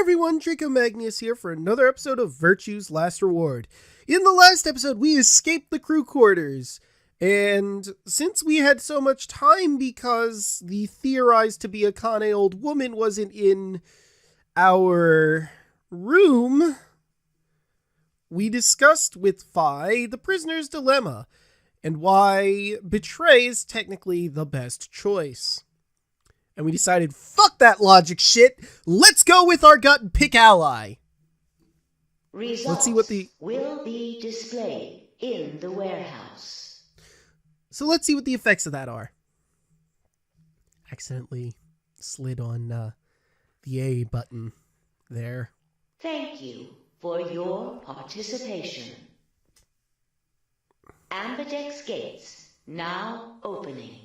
everyone, Draco Magnius here for another episode of Virtue's Last Reward. In the last episode, we escaped the crew quarters, and since we had so much time because the theorized to be a Kane old woman wasn't in our room, we discussed with Phi the prisoner's dilemma, and why betray is technically the best choice. And we decided, fuck that logic shit, let's go with our gut and pick ally. Results Let's see what will be displayed in the warehouse. So let's see what the effects of that are. Accidentally slid on the A button there. Thank you for your participation. Ambidex gates now opening.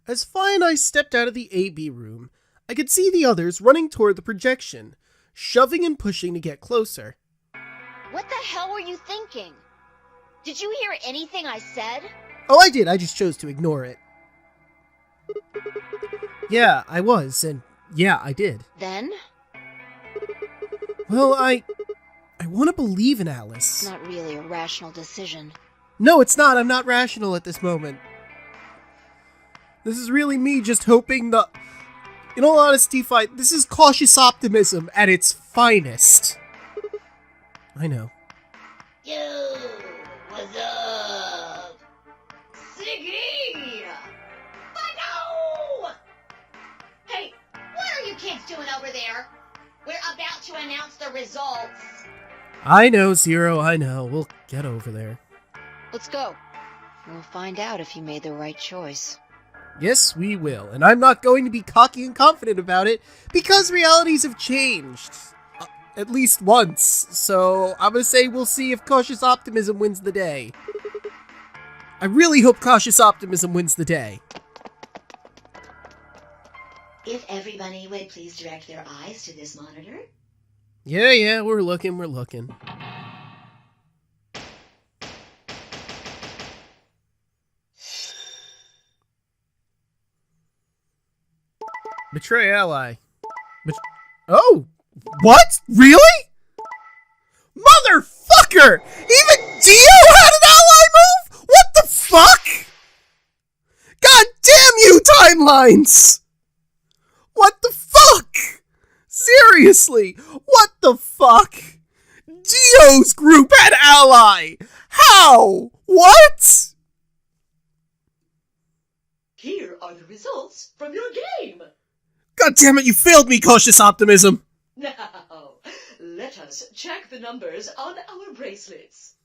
As Phi and I stepped out of the AB room, I could see the others running toward the projection, shoving and pushing to get closer. What the hell were you thinking? Did you hear anything I said? Oh, I did, I just chose to ignore it. Yeah, I was, and yeah, I did. Then? Well, I want to believe in Alice. It's not really a rational decision. No, it's not, I'm not rational at this moment. This is really me just hoping the... In all honesty, Phi, this is cautious optimism at its finest. I know. Yo, what's up? Siggy! No! Hey, what are you kids doing over there? We're about to announce the results. I know, Zero, I know. We'll get over there. Let's go. We'll find out if you made the right choice. Yes, we will. And I'm not going to be cocky and confident about it, because realities have changed. At least once. So, I'm gonna say we'll see if cautious optimism wins the day. I really hope cautious optimism wins the day. If everybody would please direct their eyes to this monitor. Yeah, we're looking. Betray ally. Oh! What? Really? Motherfucker! Even Dio had an ally move? What the fuck? God damn you, timelines! What the fuck? Seriously, what the fuck? Dio's group had ally! How? What? Here are the results from your game. God damn it, you failed me, cautious optimism! Now, let us check the numbers on our bracelets.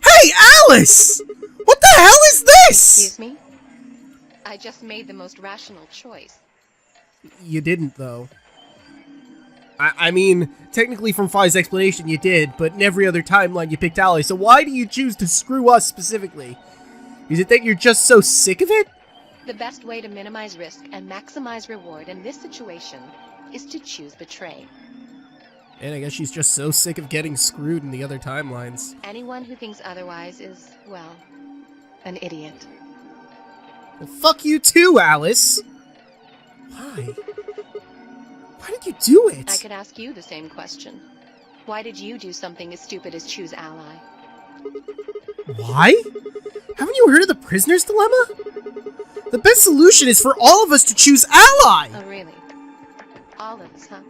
Hey, Alice! What the hell is this? Excuse me? I just made the most rational choice. You didn't, though. I mean, technically from Phi's explanation you did, but in every other timeline you picked ally, so why do you choose to screw us specifically? Is it that you're just so sick of it? The best way to minimize risk and maximize reward in this situation is to choose betray. And I guess she's just so sick of getting screwed in the other timelines. Anyone who thinks otherwise is, well, an idiot. Well, fuck you too, Alice! Why? Why did you do it? I could ask you the same question. Why did you do something as stupid as choose ally? Why? Haven't you heard of the prisoner's dilemma? The best solution is for all of us to choose ally! Oh, really? All of us, huh?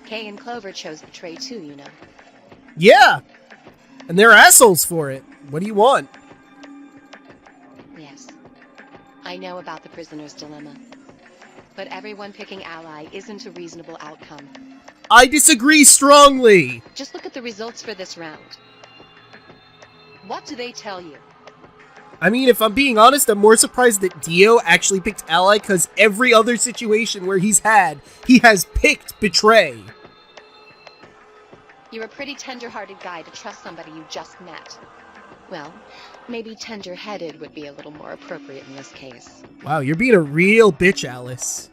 Kay and Clover chose betray too, you know. Yeah! And they're assholes for it. What do you want? Yes. I know about the prisoner's dilemma. But everyone picking ally isn't a reasonable outcome. I disagree strongly! Just look at the results for this round. What do they tell you? I mean, if I'm being honest, I'm more surprised that Dio actually picked ally, because every other situation where he has picked betray. You're a pretty tender-hearted guy to trust somebody you just met. Well, Maybe tender-headed would be a little more appropriate in this case. Wow, you're being a real bitch, Alice.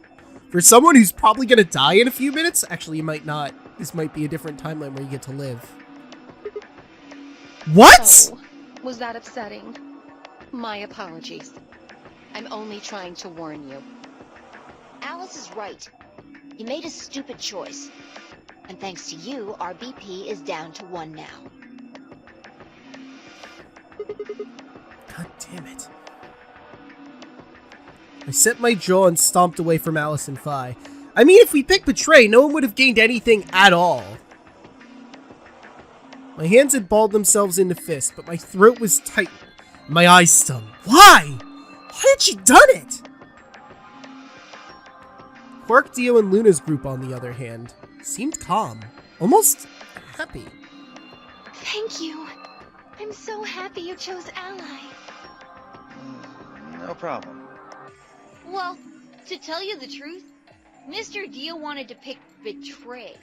For someone who's probably gonna die in a few minutes, actually you might not. This might be a different timeline where you get to live. What?! Oh, was that upsetting? My apologies. I'm only trying to warn you. Alice is right. You made a stupid choice. And thanks to you, our BP is down to 1 now. God damn it. I set my jaw and stomped away from Alice and Phi. I mean, if we picked Betray, no one would have gained anything at all. My hands had balled themselves into fists, but my throat was tight. My eyes stung. Why? Why had she done it? Quark, Dio, and Luna's group, on the other hand, seemed calm. Almost happy. Thank you. I'm so happy you chose Ally. No problem. Well, to tell you the truth, Mr. Dio wanted to pick Betray.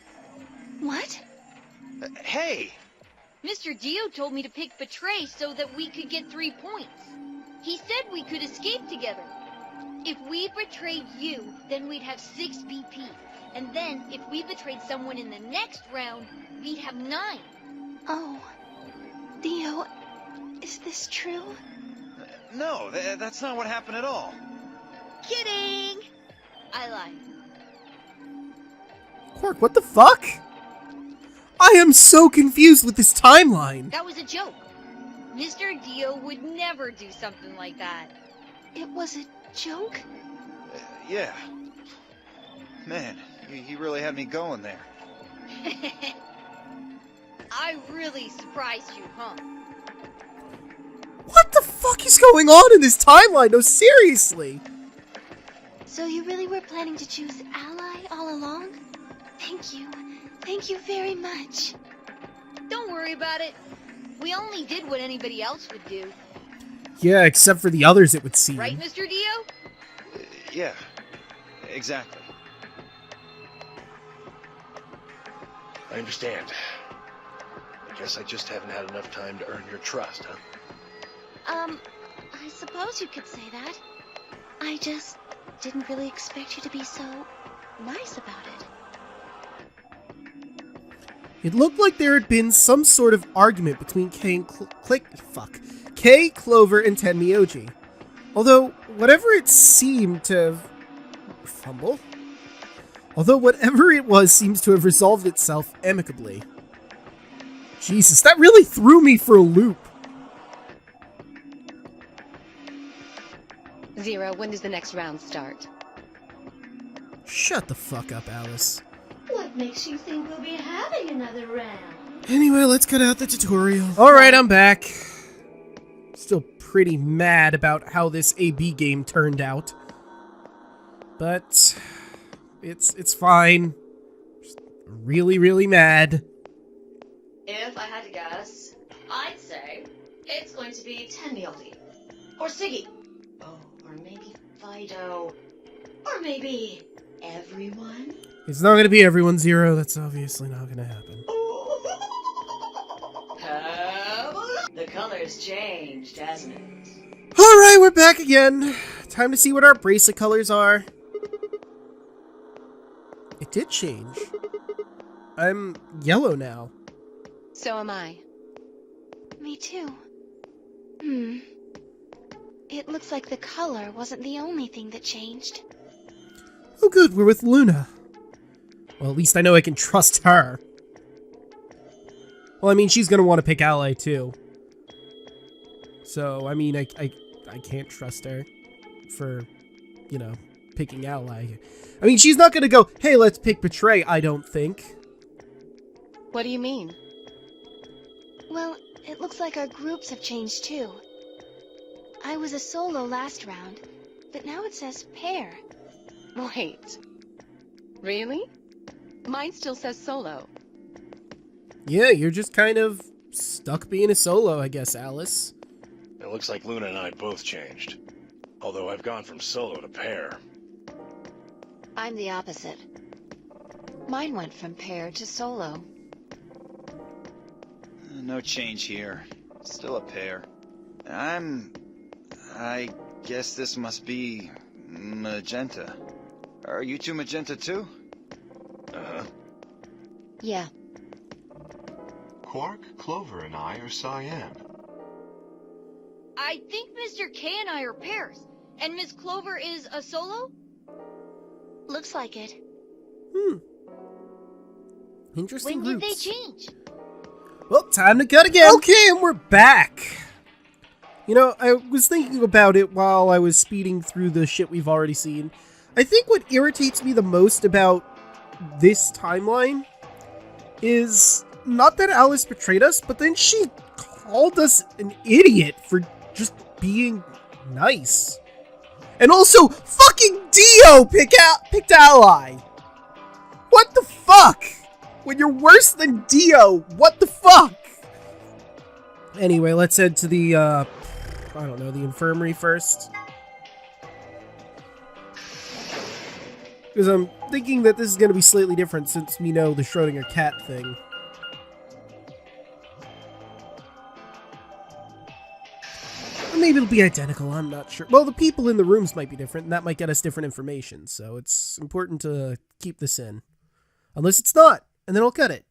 What? Hey! Mr. Dio told me to pick Betray so that we could get 3 points. He said we could escape together. If we betrayed you, then we'd have 6 BP. And then, if we betrayed someone in the next round, we'd have 9. Oh. Dio, is this true? No, that's not what happened at all. Kidding! I lied. Quark, what the fuck? I am so confused with this timeline. That was a joke. Mr. Dio would never do something like that. It was a joke? Yeah. Man, you really had me going there. I really surprised you, huh? What the fuck is going on in this timeline? No, seriously. So you really were planning to choose Ally all along? Thank you. Thank you very much. Don't worry about it. We only did what anybody else would do. Yeah, except for the others, it would seem. Right, Mr. Dio? Yeah, exactly. I understand. I guess I just haven't had enough time to earn your trust, huh? I suppose you could say that. I just didn't really expect you to be so nice about it. It looked like there had been some sort of argument between Kay and Kay, Clover, and Tenmyoji. Although, whatever it seemed to fumble? Although whatever it was seems to have resolved itself amicably. Jesus, that really threw me for a loop. Zero, when does the next round start? Shut the fuck up, Alice. What makes you think we'll be having another round? Anyway, let's cut out the tutorial. Alright, I'm back. Still pretty mad about how this AB game turned out. But it's fine. Just really, really mad. If I had to guess, I'd say it's going to be Tenmyoji. Or Siggy. Oh, or maybe Fido. Or maybe everyone. It's not gonna be everyone, Zero. That's obviously not gonna happen. The color's changed, hasn't it? Alright, we're back again. Time to see what our bracelet colors are. It did change. I'm yellow now. So am I. Me too. It looks like the color wasn't the only thing that changed. Oh good, we're with Luna. Well, at least I know I can trust her. Well, I mean, she's gonna want to pick Ally too. So, I mean, I can't trust her for, you know, picking Ally. I mean, she's not gonna go, hey, let's pick Betray, I don't think. What do you mean? Well, it looks like our groups have changed too. I was a solo last round, but now it says pair. Wait. Really? Mine still says solo. Yeah, you're just kind of stuck being a solo, I guess, Alice. It looks like Luna and I both changed. Although I've gone from solo to pair. I'm the opposite. Mine went from pair to solo. No change here. Still a pair. I guess this must be magenta. Are you two magenta too? Uh-huh. Yeah. Quark, Clover, and I are Cyan. I think Mr. K and I are pairs. And Miss Clover is a solo? Looks like it. Interesting When did groups. they change? Well, time to cut again. Okay, and we're back. You know, I was thinking about it while I was speeding through the shit we've already seen. I think what irritates me the most about this timeline is not that Alice betrayed us, but then she called us an idiot for just being nice. And also, fucking Dio picked Ally. What the fuck? When you're worse than Dio, what the fuck? Anyway, let's head to the, I don't know, the infirmary first. Because I'm thinking that this is going to be slightly different since we know the Schrodinger cat thing. Or maybe it'll be identical, I'm not sure. Well, the people in the rooms might be different, and that might get us different information, so it's important to keep this in. Unless it's not, and then I'll cut it.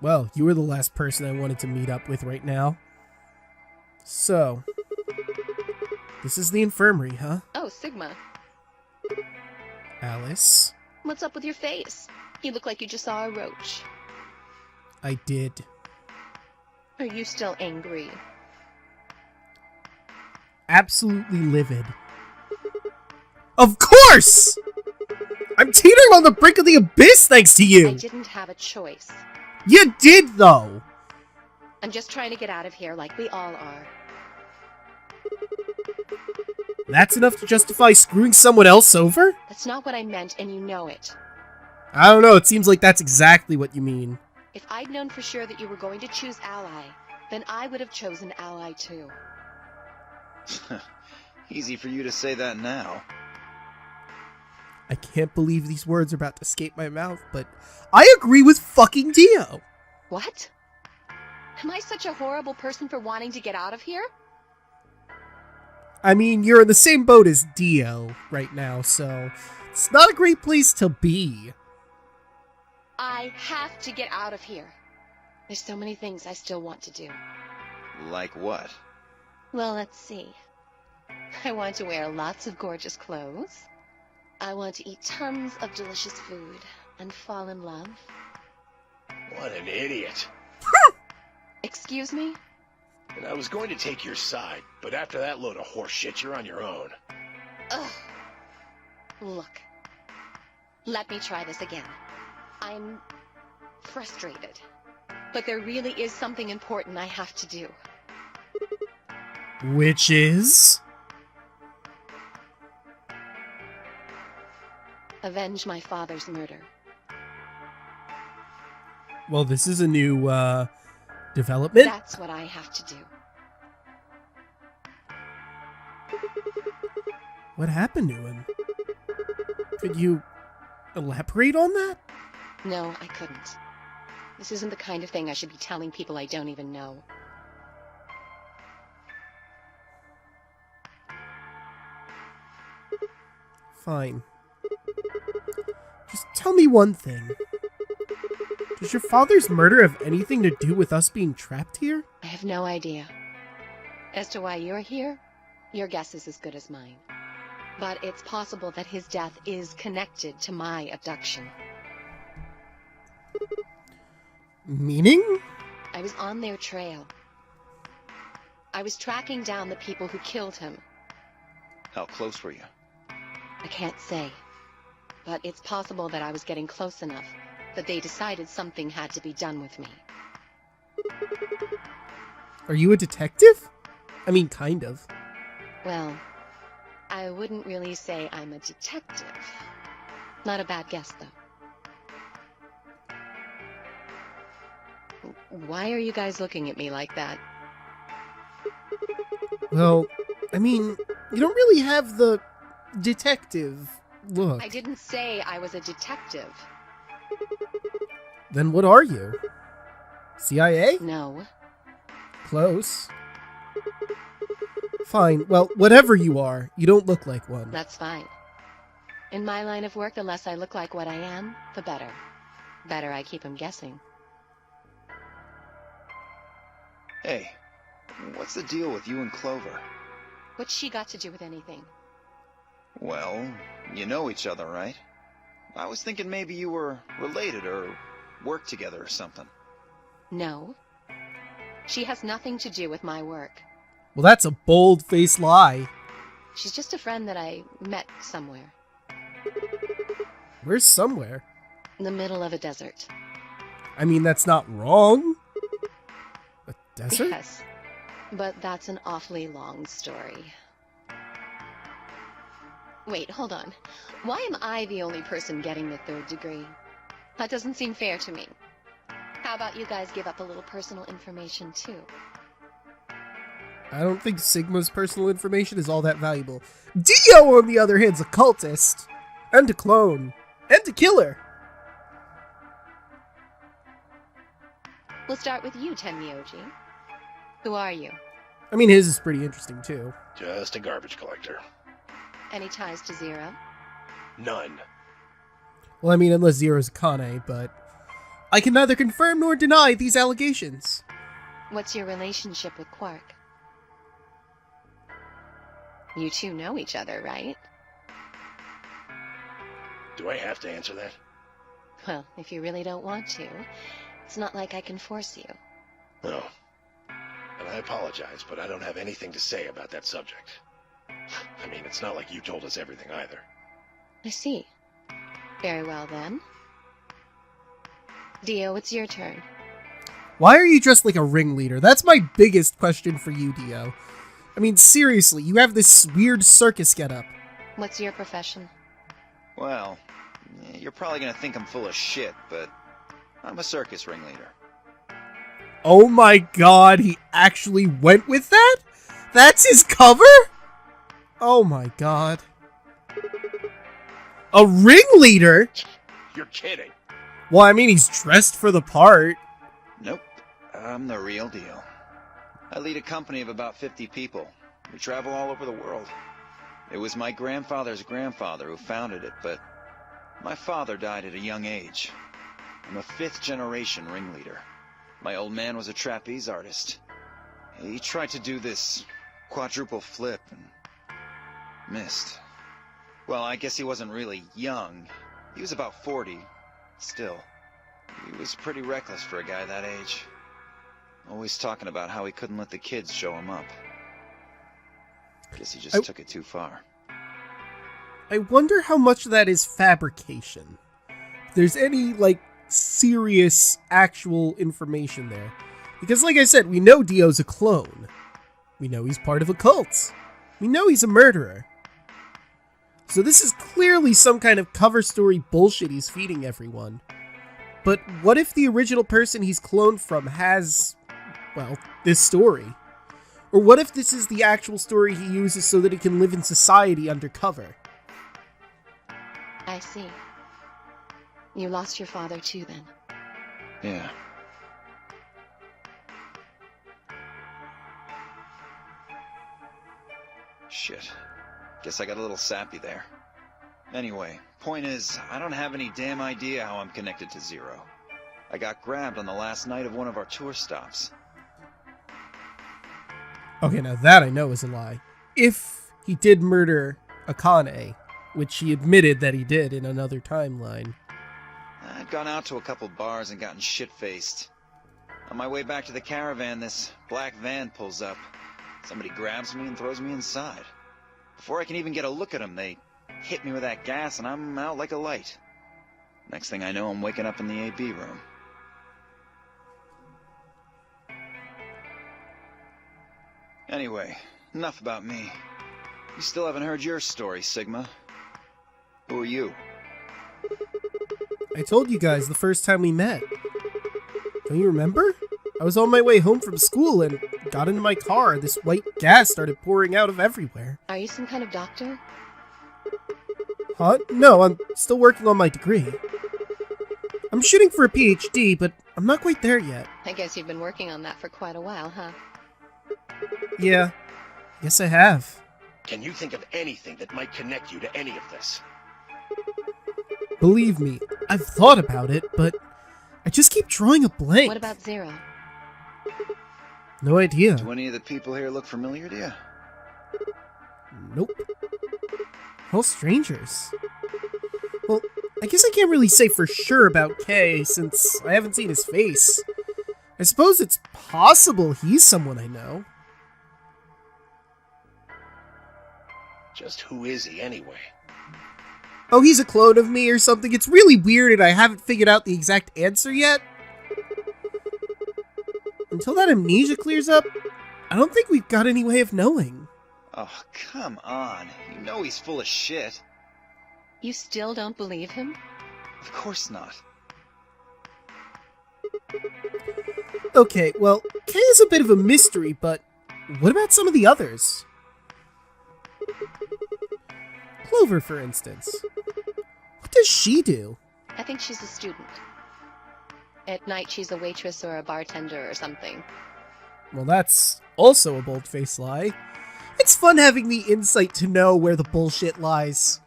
Well, you were the last person I wanted to meet up with right now. So, this is the infirmary, huh? Oh, Sigma. Alice? What's up with your face? You look like you just saw a roach. I did. Are you still angry? Absolutely livid. Of course! I'm teetering on the brink of the abyss thanks to you! I didn't have a choice. You did, though! I'm just trying to get out of here like we all are. That's enough to justify screwing someone else over? That's not what I meant, and you know it. I don't know, it seems like that's exactly what you mean. If I'd known for sure that you were going to choose Ally, then I would have chosen Ally too. Easy for you to say that now. I can't believe these words are about to escape my mouth, but I agree with fucking Dio. What? Am I such a horrible person for wanting to get out of here? I mean, you're in the same boat as Dio right now, so it's not a great place to be. I have to get out of here. There's so many things I still want to do. Like what? Well, let's see. I want to wear lots of gorgeous clothes. I want to eat tons of delicious food and fall in love. What an idiot. Excuse me? And I was going to take your side, but after that load of horse shit, you're on your own. Ugh. Look. Let me try this again. I'm frustrated. But there really is something important I have to do. Which is? Avenge my father's murder. Well, this is a new, development. That's what I have to do. What happened to him? Could you elaborate on that? No, I couldn't. This isn't the kind of thing I should be telling people I don't even know. Fine. Just tell me one thing. Does your father's murder have anything to do with us being trapped here? I have no idea. As to why you're here, your guess is as good as mine. But it's possible that his death is connected to my abduction. Meaning? I was on their trail. I was tracking down the people who killed him. How close were you? I can't say. But it's possible that I was getting close enough that they decided something had to be done with me. Are you a detective? I mean, kind of. Well, I wouldn't really say I'm a detective. Not a bad guess, though. Why are you guys looking at me like that? Well, I mean, you don't really have the detective Look, I didn't say I was a detective. then what are you? CIA? No. Close. Fine, well, whatever you are, you don't look like one. That's fine. In my line of work, the less I look like what I am, the better. Better I keep him guessing. Hey, what's the deal with you and Clover? What's she got to do with anything? Well, you know each other, right? I was thinking maybe you were related or worked together or something. No. She has nothing to do with my work. Well, that's a bold-faced lie. She's just a friend that I met somewhere. Where's somewhere? In the middle of a desert. I mean, that's not wrong. A desert? Yes. But that's an awfully long story. Wait, hold on. Why am I the only person getting the 3rd degree? That doesn't seem fair to me. How about you guys give up a little personal information, too? I don't think Sigma's personal information is all that valuable. Dio, on the other hand, is a cultist. And a clone. And a killer. We'll start with you, Tenmyoji. Who are you? I mean, his is pretty interesting, too. Just a garbage collector. Any ties to Zero? None. Well, I mean, unless Zero's a Kane, but I can neither confirm nor deny these allegations. What's your relationship with Quark? You two know each other, right? Do I have to answer that? Well, if you really don't want to, it's not like I can force you. No. And I apologize, but I don't have anything to say about that subject. I mean, it's not like you told us everything either. I see. Very well, then. Dio, it's your turn. Why are you dressed like a ringleader? That's my biggest question for you, Dio. I mean, seriously, you have this weird circus getup. What's your profession? Well, you're probably gonna think I'm full of shit, but I'm a circus ringleader. Oh my god, he actually went with that? That's his cover? Oh my god. A ringleader? You're kidding. Well, I mean, he's dressed for the part. Nope, I'm the real deal. I lead a company of about 50 people. We travel all over the world. It was my grandfather's grandfather who founded it, but my father died at a young age. I'm a 5th generation ringleader. My old man was a trapeze artist. He tried to do this quadruple flip and missed. Well, I guess he wasn't really young. He was about 40. Still, he was pretty reckless for a guy that age. Always talking about how he couldn't let the kids show him up. Guess he just took it too far. I wonder how much of that is fabrication. If there's any, like, serious, actual information there. Because, like I said, we know Dio's a clone. We know he's part of a cult. We know he's a murderer. So this is clearly some kind of cover story bullshit he's feeding everyone. But what if the original person he's cloned from has, well, this story? Or what if this is the actual story he uses so that he can live in society undercover? I see. You lost your father too, then? Yeah. Shit. Guess I got a little sappy there. Anyway, point is, I don't have any damn idea how I'm connected to Zero. I got grabbed on the last night of one of our tour stops. Okay, now that I know is a lie. If he did murder Akane, which he admitted that he did in another timeline. I'd gone out to a couple bars and gotten shit-faced. On my way back to the caravan, this black van pulls up. Somebody grabs me and throws me inside. Before I can even get a look at them, they hit me with that gas and I'm out like a light. Next thing I know, I'm waking up in the AB room. Anyway, enough about me. You still haven't heard your story, Sigma. Who are you? I told you guys the first time we met. Don't you remember? I was on my way home from school and got into my car. This white gas started pouring out of everywhere. Are you some kind of doctor? Huh? No, I'm still working on my degree. I'm shooting for a PhD, but I'm not quite there yet. I guess you've been working on that for quite a while, huh? Yeah, yes I have. Can you think of anything that might connect you to any of this? Believe me, I've thought about it, but I just keep drawing a blank. What about Zero? No idea. Do any of the people here look familiar to you? Nope. All strangers. Well, I guess I can't really say for sure about Kay, since I haven't seen his face. I suppose it's possible he's someone I know. Just who is he anyway? Oh, he's a clone of me or something. It's really weird and I haven't figured out the exact answer yet. Until that amnesia clears up, I don't think we've got any way of knowing. Oh, come on. You know he's full of shit. You still don't believe him? Of course not. Okay, well, Kay is a bit of a mystery, but what about some of the others? Clover, for instance. What does she do? I think she's a student. At night, she's a waitress or a bartender or something. Well, that's also a bold-faced lie. It's fun having the insight to know where the bullshit lies.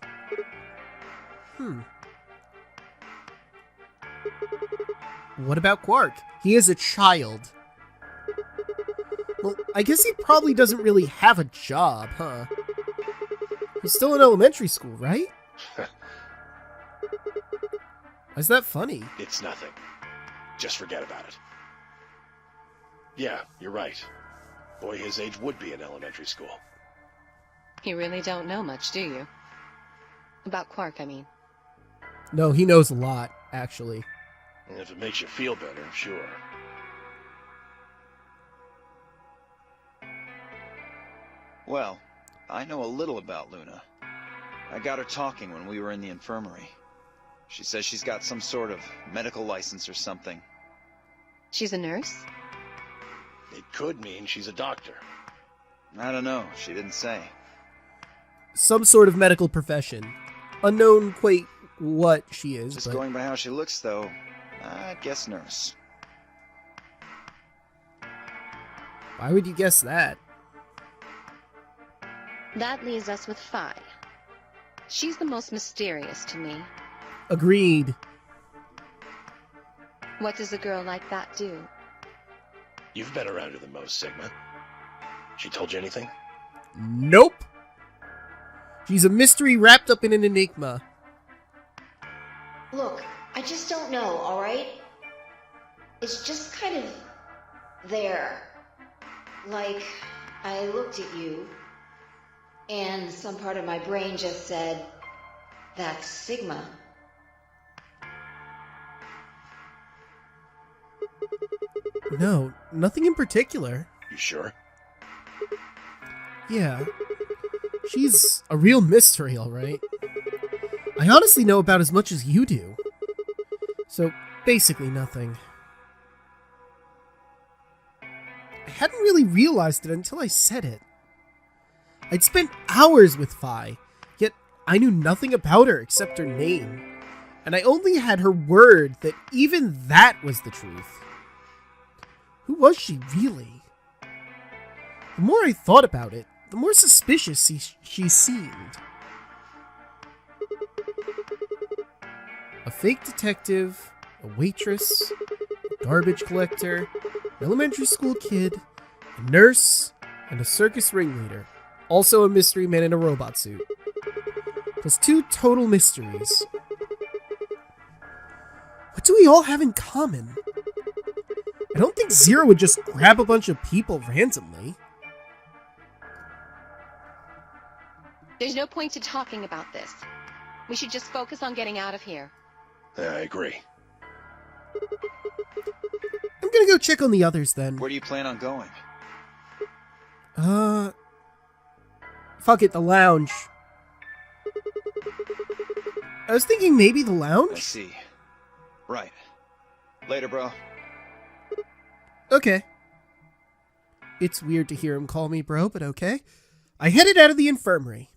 What about Quark? He is a child. Well, I guess he probably doesn't really have a job, huh? He's still in elementary school, right? Why's that funny? It's nothing. Just forget about it. Yeah, you're right. Boy his age would be in elementary school. You really don't know much, do you? About Quark, I mean. No, he knows a lot, actually. And if it makes you feel better, sure. Well, I know a little about Luna. I got her talking when we were in the infirmary. She says she's got some sort of medical license or something. She's a nurse? It could mean she's a doctor. I don't know. She didn't say. Some sort of medical profession. Unknown quite what she is, Just but... going by how she looks, though, I'd guess nurse. Why would you guess that? That leaves us with Phi. She's the most mysterious to me. Agreed. What does a girl like that do? You've been around her the most, Sigma. She told you anything? Nope. She's a mystery wrapped up in an enigma. Look, I just don't know, alright? It's just kind of there. Like, I looked at you, and some part of my brain just said, that's Sigma. No, nothing in particular. You sure? Yeah. She's a real mystery, alright. I honestly know about as much as you do. So, basically nothing. I hadn't really realized it until I said it. I'd spent hours with Phi, yet I knew nothing about her except her name. And I only had her word that even that was the truth. Who was she really? The more I thought about it, the more suspicious she seemed. A fake detective, a waitress, a garbage collector, an elementary school kid, a nurse, and a circus ringleader. Also a mystery man in a robot suit. Plus 2 total mysteries. What do we all have in common? I don't think Zero would just grab a bunch of people randomly. There's no point to talking about this. We should just focus on getting out of here. I agree. I'm gonna go check on the others then. Where do you plan on going? Fuck it, the lounge. I was thinking maybe the lounge? I see. Right. Later, bro. Okay. It's weird to hear him call me bro, but okay. I headed out of the infirmary.